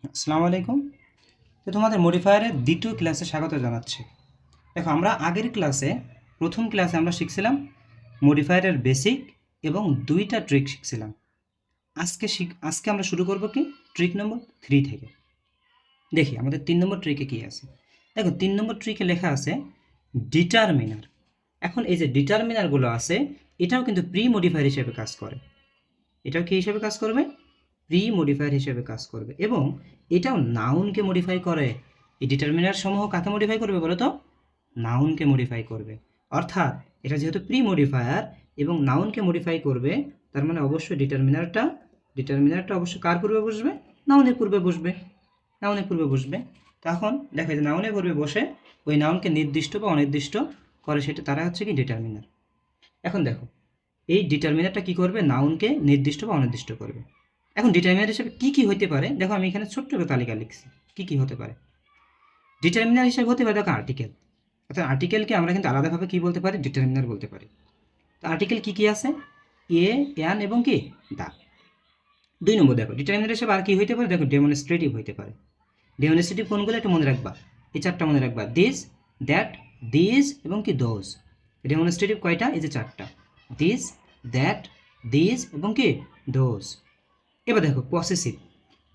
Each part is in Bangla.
আসসালামু আলাইকুম। তো তোমাদের মডিফায়ারের দ্বিতীয় ক্লাসে স্বাগত জানাচ্ছি। দেখো, আমরা আগের ক্লাসে প্রথম ক্লাসে আমরা শিখছিলাম মডিফায়ারের বেসিক এবং দুইটা ট্রিক শিখছিলাম। আজকে আমরা শুরু করব কি ট্রিক নম্বর 3 থেকে। দেখি আমাদের 3 নম্বর ট্রিকে কি আছে। দেখো, 3 নম্বর ট্রিকে লেখা আছে ডিটারমিনার। এখন এই যে ডিটারমিনারগুলো আছে, এটাও কিন্তু প্রি মডিফায়ার হিসেবে কাজ করে। এটাও কি হিসেবে কাজ করবে? প্রি মডিফায়ার হিসেবে কাজ করবে এবং এটাও নাউনকে মডিফাই করে। এই ডিটারমিনার সমূহ কাকে মডিফাই করবে বলো তো? নাউনকে মডিফাই করবে। অর্থাৎ এটা যেহেতু প্রি মডিফায়ার এবং নাউনকে মডিফাই করবে, তার মানে অবশ্যই ডিটারমিনারটা অবশ্যই কার পূর্বে বসবে? নাউনের পূর্বে বসবে। নাউনের পূর্বে বসবে। তখন দেখা যায় নাউনের পূর্বে বসে ওই নাউনকে নির্দিষ্ট বা অনির্দিষ্ট করে, সেটা তারা হচ্ছে কি ডিটারমিনার। এখন দেখো, এই ডিটারমিনারটা কি করবে? নাউনকে নির্দিষ্ট বা অনির্দিষ্ট করবে। এখন ডিটারমিনার হিসেবে কি কি হতে পারে দেখো, আমি এখানে ছোট্ট একটা তালিকা লিখছি কি কি হতে পারে। ডিটারমিনার হিসেবে হতে পারে দেখো আর্টিকেল। অর্থাৎ আর্টিকেলকে আমরা কিন্তু আলাদাভাবে কি বলতে পারি? ডিটারমিনার বলতে পারি। তো আর্টিকেল কি কি আছে? এ, অ্যান এবং কি দা। 2 নম্বর দেখো, ডিটারমিনার হিসেবে আর কি হইতে পারে? দেখো, ডেমনস্ট্রেটিভ হইতে পারে। ডেমনস্ট্রেটিভ কোনগুলো একটু মনে রাখবা, এই 4টা মনে রাখবা, দিস, দ্যাট, দিস এবং কি দোজ। ডেমনস্ট্রেটিভ কয়টা? এই যে 4টা, দিস, দ্যাট, দিস এবং কি দোজ। এবার দেখো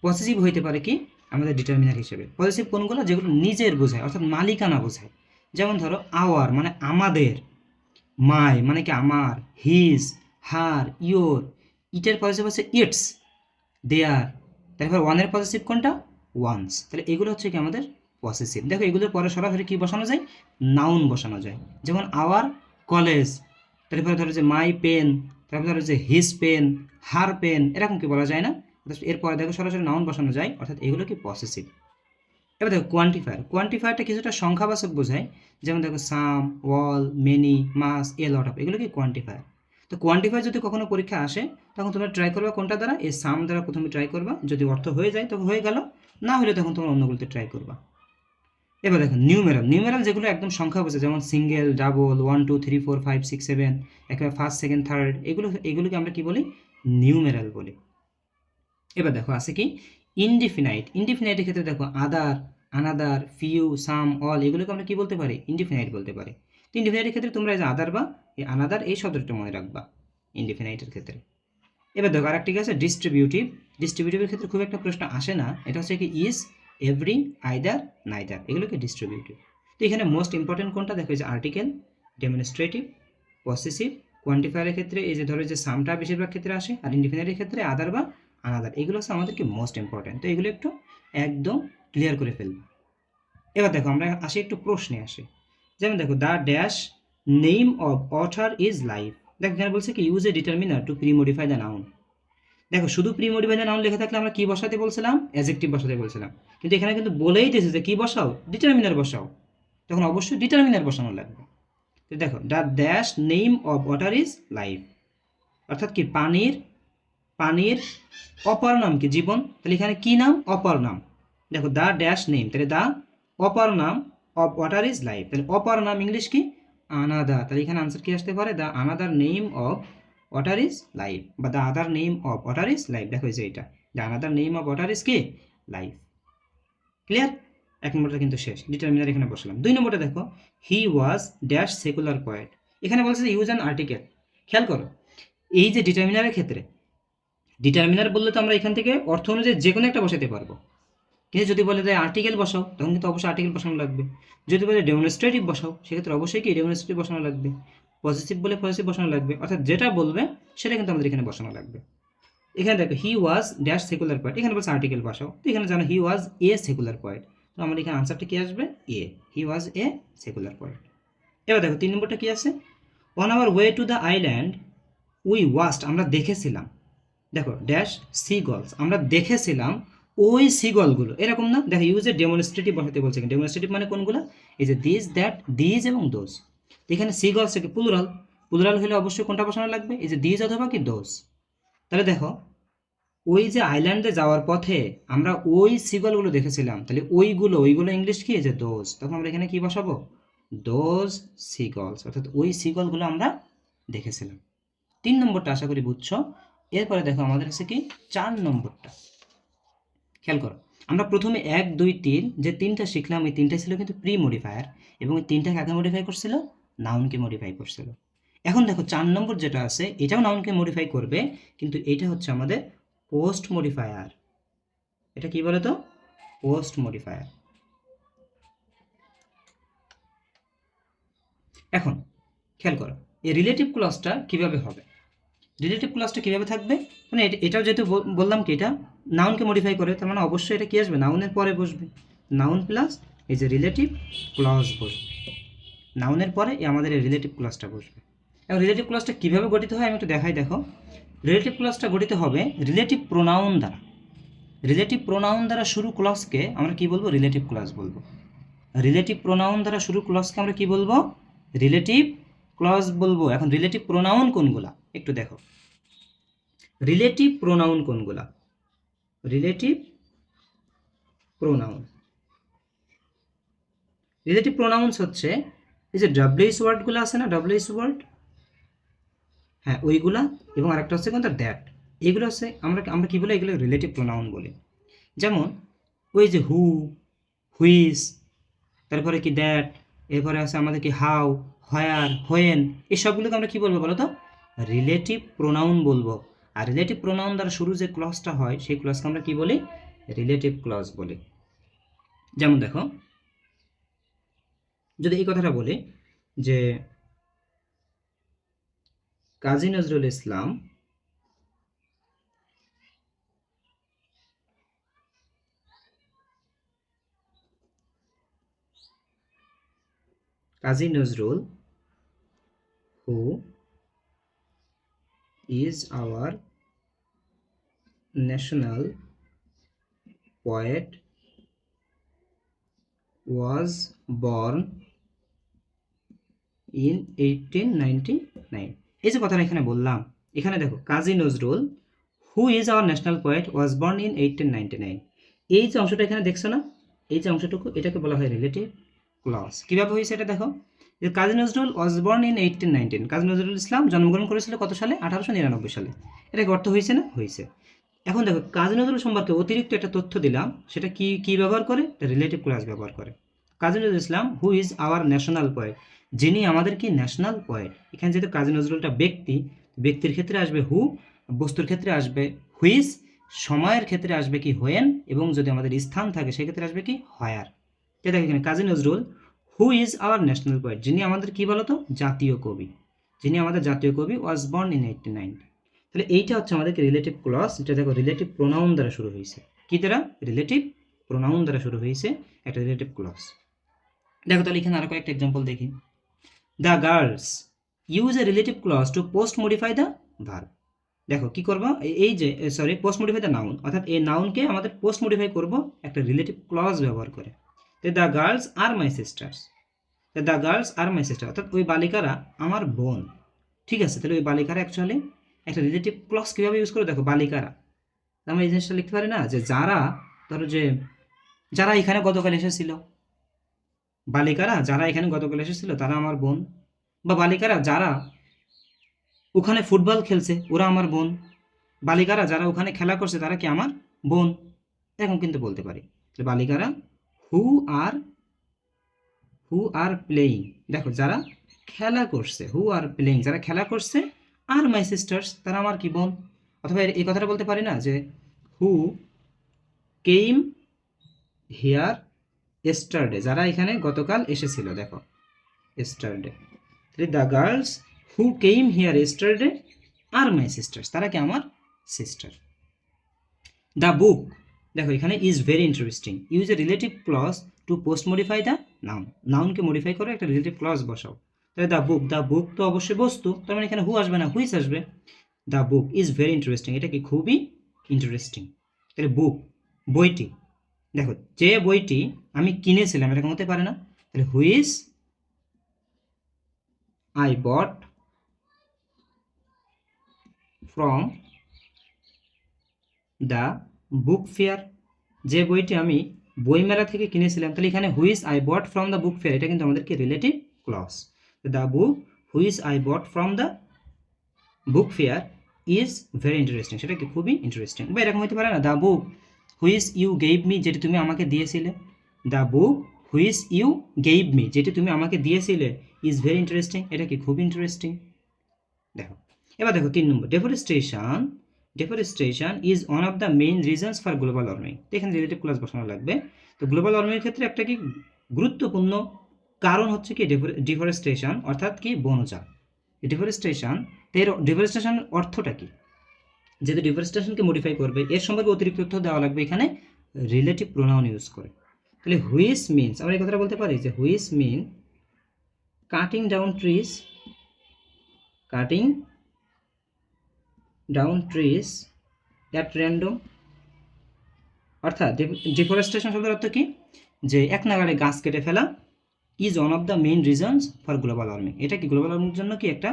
পসেসিভ হইতে পারে কি আমাদের ডিটারমিনার হিসেবে। পসেসিভ কোনগুলো? যেগুলো নিজের বোঝায়, অর্থাৎ মালিকানা বোঝায়। যেমন ধরো আওয়ার মানে আমাদের, মাই মানে কি আমার, হিজ, হার, ইয়োর। ইটের পসেসিভ হচ্ছে ইটস, দেয়ার। তারপর ওয়ানের পসেসিভ কোনটা? ওয়ান্স। তাহলে এগুলো হচ্ছে কি আমাদের পসেসিভ। দেখো, এগুলোর পরে সরাসরি কি বসানো যায়? নাউন বসানো যায়। যেমন আওয়ার কলেজ, তারপরে ধরো যে মাই পেন, তারপরে ধরো যে হিজ পেন, হার পেন, এরকম কি বলা যায় না? এরপরে দেখো সরাসরি নাউন বসানো যায়, অর্থাৎ এগুলো কি পসেসিভ। এবার দেখো কোয়ান্টিফায়ারটা কিছুটা সংখ্যাবাচক বোঝায়। যেমন দেখো some, all, many, mass, a lot of, এগুলো কি কোয়ান্টিফায়ার। তো কোয়ান্টিফায়ার যদি কখনো পরীক্ষা আসে, তখন তোমরা ট্রাই করবা কোনটা দ্বারা? এই সাম দ্বারা প্রথমে ট্রাই করবা। যদি অর্থ হয়ে যায় তখন হয়ে গেল, না হলে তখন তোমরা অন্যগুলোতে ট্রাই করবা। এবার দেখো নিউমেরাল যেগুলো একদম সংখ্যা বোঝায়, যেমন সিঙ্গেল, ডাবল, 1 2 3 4 5 6 7, একেবারে ফার্স্ট সেকেন্ড থার্ড, এগুলোকে আমরা কি বলি? নিউমেরাল বলি। এবার দেখো আছে কি ইনডিফিনাইটের ক্ষেত্রে দেখো আদার, আনাদার, ফিউ, সাম, অল, এগুলোকে আমরা কি বলতে পারি? ইনডিফিনাইট বলতে পারি। তো ইনডিফিনাইটের ক্ষেত্রে তোমরা এই যে আদার বা এই আনাদার, এই শব্দটা মনে রাখবা ইনডিফিনাইটের ক্ষেত্রে। এবার দেখো আরেকটি আছে ডিস্ট্রিবিউটিভের ক্ষেত্রে খুব একটা প্রশ্ন আসে না। এটা হচ্ছে কি ইজ, এভরি, আইদার, নাইদার, এগুলোকে ডিস্ট্রিবিউটিভ। তো এখানে মোস্ট ইম্পর্টেন্ট কোনটা দেখো? এই যে আর্টিকেল, ডেমনস্ট্রেটিভ, পসেসিভ। কোয়ান্টিফায়ারের ক্ষেত্রে এই যে ধরো যে সামটা বেশিরভাগ ক্ষেত্রে আসে, আর ইনডিফিনাইটের ক্ষেত্রে আদার বা আনাদার, এগুলো হচ্ছে আমাদের কি মোস্ট ইম্পর্টেন্ট। তো এগুলো একটু একদম ক্লিয়ার করে ফেলবো। এবার দেখো আমরা আসি একটু প্রশ্নে আসি। যেমন দেখো, the dash name of other is life. দেখো এখানে বলছে কি use a determiner two pre modify the noun. দেখো, শুধু প্রি মডিফাই দ্য নাউন লেখা থাকলে আমরা কি বসাতে বলছিলাম? অ্যাডজেক্টিভ বসাতে বলছিলাম। কিন্তু এখানে কিন্তু বলেই দিয়েছে যে কি বসাও? ডিটারমিনার বসাও। তখন অবশ্যই ডিটারমিনার বসানো লাগবে। তো দেখো, the dash name of water is life, অর্থাৎ কি পানির অপর নাম কি? জীবন। তাহলে এখানে কি নাম? অপর নাম। দেখো, দ্য ড্যাশ নেম, তাহলে দ্য অপর নাম অফ ওয়াটার ইজ লাইফ, তাহলে অপর নাম ইংলিশ কি? আনাদার। তাহলে এখানে আনসার কি আসতে পারে? The another name of water is life, বা the other name of water is life. দেখো এই যে এটা, the another name of water is কি? লাইফ। ক্লিয়ার? 1 নম্বরটা কিন্তু শেষ, ডিটারমিনার এখানে বসলাম। 2 নম্বরটা দেখো, হি ওয়াজ ড্যাশ সেকুলার পয়েট। এখানে বলছে যে ইউজ অ্যান আর্টিকেল। খেয়াল করো, এই যে ডিটারমিনারের ক্ষেত্রে ডিটারমিনার বললে তো আমরা এখান থেকে অর্থ অনুযায়ী যে কোনো একটা বসাতে পারবো। কিন্তু যদি বলে যে আর্টিকেল বসাও, তখন কিন্তু অবশ্যই আর্টিকেল বসানো লাগবে। যদি বলে ডেমনস্ট্রেটিভ বসাও, সেক্ষেত্রে অবশ্যই কি ডেমনস্ট্রেটিভ বসানো লাগবে। পজিটিভ বলে পজিটিভ বসানো লাগবে, অর্থাৎ যেটা বলবে সেটা কিন্তু আমাদের এখানে বসানো লাগবে। এখানে দেখো, হি ওয়াজ ড্যাশ সেকুলার পয়েন্ট, এখানে বলছে আর্টিকেল বসাও। তো এখানে জানো হি ওয়াজ এ সেকুলার পয়েন্ট, তো আমাদের এখানে আনসারটা কি আসবে? A, he was a secular point. এবার দেখো 3 নম্বরটা কি আছে? On our way to the island we waste, আমরা দেখেছিলাম। দেখো ড্যাশ সিগলস, আমরা দেখেছিলাম ওই সিগলগুলো, এরকম না? দেখো ইউজ এ ডেমনস্ট্রেটিভ বসাতে বলছে। ডেমনস্ট্রেটিভ মানে কোনগুলো? এই যে দিস, দ্যাট, দিজ এবং দোজ। এখানে সিগলস থেকে প্লুরাল হলে অবশ্যই কোনটা বসানো লাগবে? এই যে দিজ অথবা কি দোজ। তাহলে দেখো, ওই যে আইল্যান্ডে যাওয়ার পথে আমরা ওই সিগলগুলো দেখেছিলাম, তাহলে ওইগুলো ইংলিশ কি? এই যে দোজ। তখন আমরা এখানে কি বসাবো? দোজ সিগলস, অর্থাৎ ওই সিগলগুলো আমরা দেখেছিলাম। 3 নম্বরটা আশা করি বুঝছো। এরপরে দেখো আমাদের আছে কি 4 নম্বরটা। খেয়াল করো, আমরা প্রথমে 1, 2, 3 যে 3টা শিখলাম, এই 3টা ছিল কিন্তু প্রি মডিফায়ার, এবং এই 3টা কাকে মডিফাই করছিল? নাউনকে মডিফাই করছিল। এখন দেখো 4 নম্বর যেটা আছে, এটাও নাউনকে মডিফাই করবে, কিন্তু এটা হচ্ছে আমাদের পোস্ট মডিফায়ার। এটা কি বলে তো? Post modifier. এখন খেয়াল করো, এই রিলেটিভ ক্লজটা কিভাবে হবে? রিলেটিভ ক্লজটা কিভাবে থাকবে? মানে এটাও যেহেতু বললাম কি এটা নাউনকে মডিফাই করে, তার মানে অবশ্যই এটা কি আসবে? নাউনের পরে বসবে। নাউন প্লাস এই যে রিলেটিভ ক্লজ বসবে। নাউনের পরে আমাদের এই রিলেটিভ ক্লজটা বসবে। এবং রিলেটিভ ক্লজটা কীভাবে গঠিত হয় আমি একটু দেখাই। দেখো, রিলেটিভ ক্লজটা গঠিত হবে রিলেটিভ প্রোনাউন দ্বারা। রিলেটিভ প্রোনাউন দ্বারা শুরু ক্লজকে আমরা কি বলবো? রিলেটিভ ক্লজ বলবো। রিলেটিভ প্রোনাউন দ্বারা শুরু ক্লজকে আমরা কি বলবো? রিলেটিভ ক্লজ বলবো। এখন রিলেটিভ প্রোনাউন কোনগুলা একটু দেখো। রিলেটিভ প্রোনাউন কোনগুলা? রিলেটিভ প্রোনাউন, রিলেটিভ প্রোনাউন্স হচ্ছে এই যে ডাব্লিউএস ওয়ার্ডগুলো আছে না, ডাব্লিউএস ওয়ার্ড, হ্যাঁ ওইগুলা, এবং আরেকটা হচ্ছে কোনটা? দ্যাট। এগুলো হচ্ছে আমরা কি বলি? এগুলো রিলেটিভ প্রোনাউন বলি। যেমন ওই যে হু, হুইস, তারপরে কি দ্যাট, এরপরে আছে আমাদের কি হাউ, হোয়ার, হোয়েন, এই সবগুলোকে আমরা কি বলবো বলো তো? রিলেটিভ প্রোনাউন বলবো। আর রিলেটিভ প্রোনাউন দ্বারা শুরু যে ক্লজটা হয় সেই ক্লজকে আমরা কি বলি? রিলেটিভ ক্লজ বলি। যেমন দেখো, যদি এই কথাটা বলি যে কাজী নজরুল ইসলাম কাজী নজরুল হু is our national poet was born in 1899। এই যে কথাটা এখানে বললাম, এখানে দেখো Kazi Nazrul who is our national poet was born in 1899, এই যে অংশটা এখানে দেখছো না, এই যে অংশটুকু, এটাকে বলা হয় রিলেটিভ ক্লজ। কীভাবে হয়েছে এটা দেখো, যে কাজী নজরুল ওয়াজ বর্ন ইন 1819, কাজী নজরুল ইসলাম জন্মগ্রহণ করেছিল কত সালে? 1899 সালে। এটাকে অর্থ হয়েছে না? হয়েছে। এখন দেখো কাজী নজরুল সম্পর্কে অতিরিক্ত একটা তথ্য দিলাম, সেটা কি ব্যবহার করে? রিলেটিভ ক্লজ ব্যবহার করে। Kazi Nazrul Islam who is our national poet, যিনি আমাদের কি ন্যাশনাল পোয়েট। এখানে যেহেতু কাজী নজরুলটা ব্যক্তি, ব্যক্তির ক্ষেত্রে আসবে হু, বস্তুর ক্ষেত্রে আসবে হুইজ, সময়ের ক্ষেত্রে আসবে কি হোয়েন, এবং যদি আমাদের স্থান থাকে সেক্ষেত্রে আসবে কি হোয়ার। দেখো এখানে Kazi Nazrul who is our national poet, যিনি আমাদের কি বলতো? জাতীয় কবি, যিনি আমাদের জাতীয় কবি, ওয়াজ বর্ন ইন 1899। তাহলে এইটা হচ্ছে আমাদেরকে রিলেটিভ ক্লজ। এটা দেখো রিলেটিভ প্রোনাউন দ্বারা শুরু হয়েছে। কি দ্বারা? রিলেটিভ প্রোনাউন দ্বারা শুরু হয়েছে একটা রিলেটিভ ক্লজ। দেখো তাহলে এখানে আরো কয়েকটা এক্সাম্পল দেখি। The girls use a relative clause to post modify the verb. দেখো কি করবো? এই যে পোস্ট মডিফাই দ্য নাউন, অর্থাৎ এই নাউনকে আমাদের পোস্ট মডিফাই করবো একটা রিলেটিভ ক্লজ ব্যবহার করে। The girls are my sisters, the girls are my sister, অর্থাৎ ওই বালিকারা আমার বোন। ঠিক আছে, তাহলে ওই বালিকারা অ্যাকচুয়ালি একটা রিলেটিভ ক্লজ কীভাবে ইউজ করে? দেখো বালিকারা, আমরা এই জিনিসটা লিখতে পারি না যে যারা, ধরো যে যারা এখানে গতকাল এসেছিল, বালিকারা যারা এখানে গতকাল এসেছিল তারা আমার বোন, বা বালিকারা যারা ওখানে ফুটবল খেলছে ওরা আমার বোন, বালিকারা যারা ওখানে খেলা করছে তারা কি আমার বোন, এরকম কিন্তু বলতে পারি। বালিকারা হু আর প্লেয়িং, দেখো যারা খেলা করছে, হু আর প্লেয়িং, যারা খেলা করছে, আর মাই সিস্টার্স, তারা আমার কি বোন। অথবা এই কথাটা বলতে পারি না যে হু কেইম হিয়ার এস্টারডে, যারা এখানে গতকাল এসেছিল, দেখো yesterday. The girls who came here yesterday are my sisters, তারা কি আমার সিস্টার। দ্য বুক, দেখো এখানে is very interesting, use a relative clause to post modify the noun, নাউনকে মডিফাই করে একটা রিলেটিভ ক্লজ বসাও। তাহলে দ্য বুক তো অবশ্যই বস্তু, তার মানে এখানে হু আসবে না, হুইচ আসবে। The book is very interesting, এটা কি খুবই ইন্টারেস্টিং। তাহলে বুক বইটি, দেখো যে বইটি আমি কিনেছিলাম এরকম হতে পারে না, তাহলে which I bought from the book fair, যে বইটি আমি বইমেলা থেকে কিনেছিলাম, তাহলে এখানে which I bought from the book fair, এটা কিন্তু আমাদেরকে relative clause. The book which I bought from the book fair is very interesting, সেটা কি খুবই ইন্টারেস্টিং। বা এরকম হতে পারে না, the book which you gave me, যেটি তুমি আমাকে দিয়েছিলে। The book which you gave me, যেটি তুমি আমাকে দিয়েছিলে, ইজ ভেরি ইন্টারেস্টিং, এটা কি খুব ইন্টারেস্টিং। দেখো এবার দেখো 3 নম্বর, deforestation is one of the main reasons for global warming. এখানে রিলেটিভ ক্লজ বসানো লাগবে। তো গ্লোবাল ওয়ার্মিংয়ের ক্ষেত্রে একটা কি গুরুত্বপূর্ণ কারণ হচ্ছে কি ডিফরেস্টেশন, অর্থাৎ কি বনজাল। ডিফরেস্টেশন, এর ডিফরেস্টেশন অর্থটা কি, যেহেতু ডিফরেস্টেশনকে মডিফাই করবে এর সম্পর্কে অতিরিক্ত তথ্য দেওয়া লাগবে এখানে রিলেটিভ প্রোনাউন ইউজ করে। তাহলে হুইচ মিনস, আমরা এই কথাটা বলতে পারি যে which mean cutting down trees at random. অর্থাৎ ডিফরেস্টেশন শব্দের অর্থ কি, যে এক নাগাড়ে গাছ কেটে ফেলা is one of the main reasons for global warming. এটা কি গ্লোবাল ওয়ার্মিংয়ের জন্য কি একটা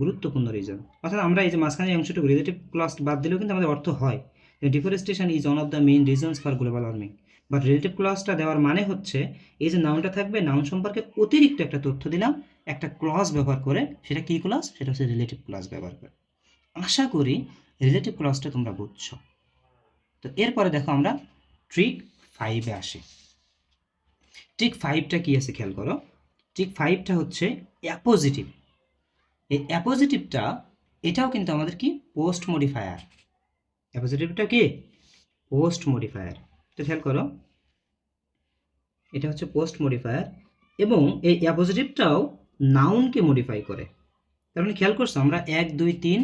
গুরুত্বপূর্ণ রিজন। অর্থাৎ আমরা এই যে মাঝখানে অংশটুকু রিলেটিভ ক্লজ বাদ দিলেও কিন্তু আমাদের অর্থ হয় যে deforestation is one of the main reasons for global warming. But relative ক্লজটা দেওয়ার মানে হচ্ছে এই যে নাউনটা থাকবে, নাউন সম্পর্কে অতিরিক্ত একটা তথ্য দিলাম একটা ক্লজ ব্যবহার করে। সেটা কি ক্লজ, সেটা হচ্ছে রিলেটিভ ক্লজ ব্যবহার করে। আশা করি রিলেটিভ ক্লজটা তোমরা বুঝছো। তো এরপরে দেখো আমরা ট্রিক 5-এ আসি। ট্রিক 5টা কি আছে খেয়াল করো। ট্রিক 5টা হচ্ছে অ্যাপোজিটিভ। এই অ্যাপোজিটিভটা এটাও কিন্তু আমাদের কি পোস্ট মডিফায়ার। অ্যাপোজিটিভটা কি পোস্ট মডিফায়ার। তো খেয়াল করো, এটা হচ্ছে পোস্ট মডিফায়ার এবং এই অ্যাপোজিটিভটাও নাউনকে মডিফাই করে। তার মানে খেয়াল করছো, আমরা 1, 2, 3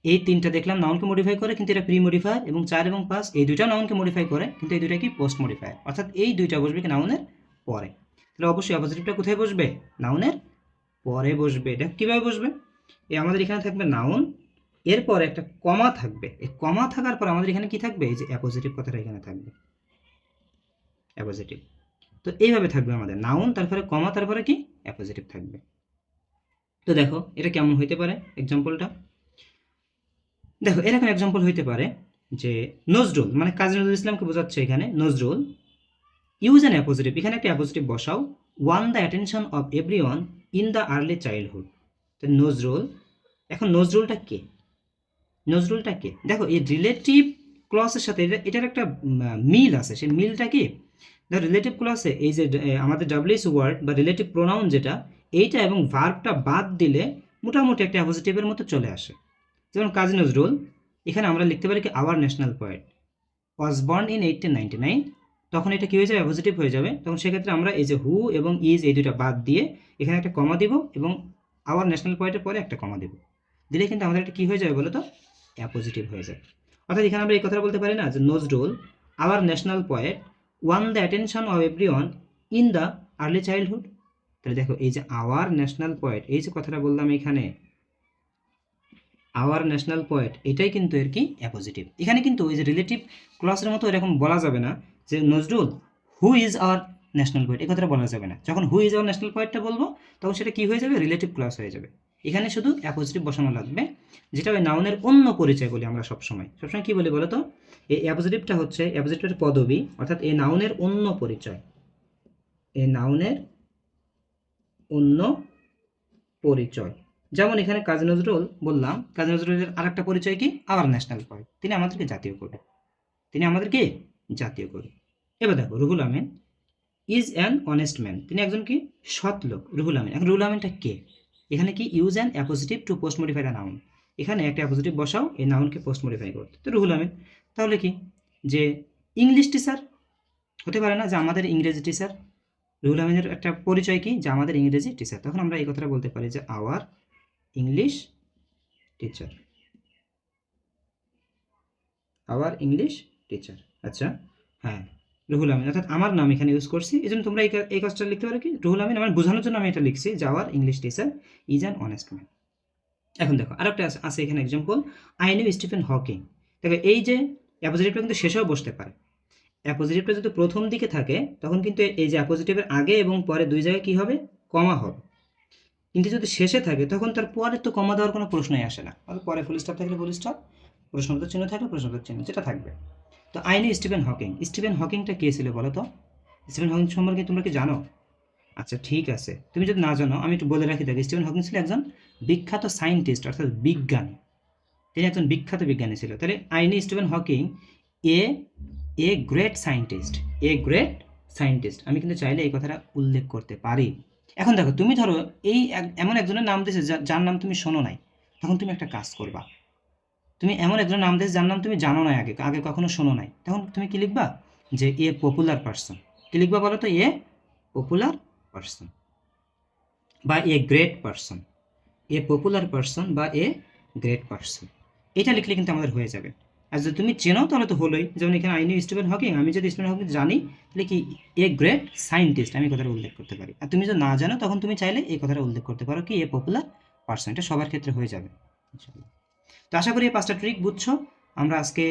এই 3টা দেখলাম নাউনকে মডিফাই করে, কিন্তু এটা প্রি মডিফায়ার, এবং 4 এবং 5 এই দুইটা নাউনকে মডিফাই করে, কিন্তু এই দুইটা কি পোস্ট মডিফায়ার। অর্থাৎ এই দুইটা বসবে কি নাউনের পরে। তাহলে অবশ্যই অ্যাপোজিটিভটা কোথায় বসবে, নাউনের পরে বসবে। এটা কীভাবে বসবে, এই আমাদের এখানে থাকবে নাউন, এরপর একটা কমা থাকবে, এই কমা থাকার পর আমাদের এখানে কি থাকবে, এই যে অ্যাপোজিটিভ কথাটা এখানে থাকবে, অ্যাপোজিটিভ। তো এইভাবে থাকবে আমাদের নাউন, তারপরে কমা, তারপরে কি অ্যাপোজিটিভ থাকবে। তো দেখো এটা কেমন হইতে পারে এক্সাম্পলটা। দেখো এরকম এক্সাম্পল হইতে পারে যে নজরুল, মানে কাজী নজরুল ইসলামকে বোঝাচ্ছে এখানে। নজরুল ইউজ অ্যান অ্যাপোজিটিভ, এখানে একটা অ্যাপোজিটিভ বসাও, one the attention of everyone in the early childhood. তো নজরুল, এখন নজরুলটা কে, নজরুলটা কে, দেখো এই রিলেটিভ ক্লসের সাথে এটার একটা মিল আছে। সেই মিলটা কি, দেখো রিলেটিভ ক্লসে এই যে আমাদের ডাব্লিউএস ওয়ার্ড বা রিলেটিভ প্রোনাউন যেটা, এইটা এবং ভার্বটা বাদ দিলে মোটামুটি একটা অ্যাপোজিটিভের মতো চলে আসে। যেমন কাজী নজরুল, এখানে আমরা লিখতে পারি কি hour national poet was born in 1899, তখন এটা কী হয়ে যাবে, অ্যাপোজিটিভ হয়ে যাবে। তখন সেক্ষেত্রে আমরা এই যে হু এবং ইজ এই দুটা বাদ দিয়ে এখানে একটা কমা দিব এবং আওয়ার ন্যাশনাল পোয়েটের পরে একটা কমা দেব, দিলে কিন্তু আমাদের একটা কী হয়ে যাবে বলো তো, অ্যাপোজিটিভ হয়ে যাবে। অর্থাৎ এখানে আমরা এই কথাটা বলতে পারি না যে Nazrul hour national poet one the attention of everyone in the early childhood. তাহলে দেখো এই যে আওয়ার ন্যাশনাল পোয়েট, এই যে কথাটা বললাম এখানে আওয়ার ন্যাশনাল পোয়েট, এটাই কিন্তু এর কি অ্যাপোজিটিভ। এখানে কিন্তু এই যে রিলেটিভ ক্লসের মতো এরকম বলা যাবে না যে Nazrul who is our national poet, এই কথাটা বলা যাবে না। যখন হু ইজ আওয়ার ন্যাশনাল পোয়েটটা বলবো তখন সেটা কী হয়ে যাবে, রিলেটিভ ক্লস হয়ে যাবে। এখানে শুধু অ্যাপোজিটিভ বসানো লাগবে, যেটা ওই নাউনের অন্য পরিচয় বলি আমরা সবসময়। সবসময় কী বলি বলো তো, এই অ্যাপোজিটিভটা হচ্ছে অ্যাপোজিটিভের পদবী, অর্থাৎ এই নাউনের অন্য পরিচয়, এই নাউনের অন্য পরিচয়। যেমন এখানে কাজী নজরুল বললাম, কাজী নজরুলের আরেকটা পরিচয় কি, আওয়ার ন্যাশনাল পোয়েট, তিনি আমাদেরকে জাতীয় কবি, তিনি আমাদেরকে জাতীয় কবি। এবার দেখো Ruhul Amin is an honest man, তিনি একজন কি সৎ লোক, রুহুল আমিন। এখন রুহুল আমিনটা কে, এখানে কি use an appositive to post modify the noun, এখানে একটা অ্যাপোজিটিভ বসাও এই নাউনকে পোস্ট মডিফাই করতে। তো রুহুল আমিন তাহলে কি, যে ইংলিশ টিচার হতে পারে না, যে আমাদের ইংরেজি টিচার। রুহুল আমিনের একটা পরিচয় কি, যে আমাদের ইংরেজি টিচার, তখন আমরা এই কথাটা বলতে পারি যে our English teacher, our English teacher. আচ্ছা হ্যাঁ, রুহুল আমিন, অর্থাৎ আমার নাম এখানে ইউজ করছি, এই জন্য তোমরা এই কাজটা লিখতে পারো কি, রুহুল আমিন, আমার বোঝানোর জন্য আমি এটা লিখছি যে our English teacher is an honest man. এখন দেখো আরেকটা আছে এখানে example, I knew Stephen Hawking. দেখো এই যে অ্যাপোজিটিভটা কিন্তু শেষেও বসতে পারে। অ্যাপোজিটিভটা যদি প্রথম দিকে থাকে তখন কিন্তু এই যে অ্যাপোজিটিভের আগে এবং পরে দুই জায়গায় কী হবে, কমা হবে। কিন্তু যদি শেষে থাকে তখন তার পরে তো কমা দেওয়ার কোনো প্রশ্নই আসে না, পরে ফুল স্টপ থাকলে ফুল স্টপ, প্রশ্নবোধক চিহ্ন থাকলে প্রশ্নবোধক চিহ্ন, যেটা থাকবে। তো I knew Stephen Hawking, Stephen হকিংটা কে ছিল বলো তো, স্টিফেন হকিং সম্পর্কে তোমরা কি জানো? আচ্ছা ঠিক আছে, তুমি যদি না জানো আমি একটু বলে রাখি। দেখো স্টিফেন হকিং ছিল একজন বিখ্যাত সায়েন্টিস্ট, অর্থাৎ বিজ্ঞানী, তিনি একজন বিখ্যাত বিজ্ঞানী ছিল। তাহলে I knew Stephen Hawking A a great scientist, a great scientist, আমি কিন্তু চাইলে এই কথাটা উল্লেখ করতে পারি। এখন দেখো তুমি ধরো এই এমন একজনের নাম দিয়েছে যার নাম তুমি শোনো নাই, তখন তুমি একটা কাজ করবা, তুমি এমন একজনের নাম দিয়েছে যার নাম তুমি জানো না, আগে আগে কখনো শোনো নাই, তখন তুমি কি লিখবা, যে এ পপুলার পার্সন। কি লিখবা বলো তো, এ পপুলার পার্সন বা a great person, a popular person বা এ গ্রেট পার্সন, এটা লিখলে কিন্তু আমাদের হয়ে যাবে। আর যদি তুমি চেনো তাহলে তো হলোই, যেমন এখানে আই নিউ স্টিফেন হকিং, আমি যদি স্টিফেন হকিং জানি তাহলে কি এ গ্রেট সায়েন্টিস্ট আমি কথাটা উল্লেখ করতে পারি। আর তুমি যদি না জানো তখন তুমি চাইলে এই কথাটা উল্লেখ করতে পারো কি এ পপুলার পার্সন, এটা সবার ক্ষেত্রে হয়ে যাবে ইনশাআল্লাহ। তো আশা করি এই 5টা ট্রিক বুঝছো। আমরা আজকে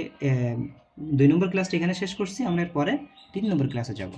2 নম্বর ক্লাসটা এখানে শেষ করছি, আমরা এর পরে 3 নম্বর ক্লাসে যাব।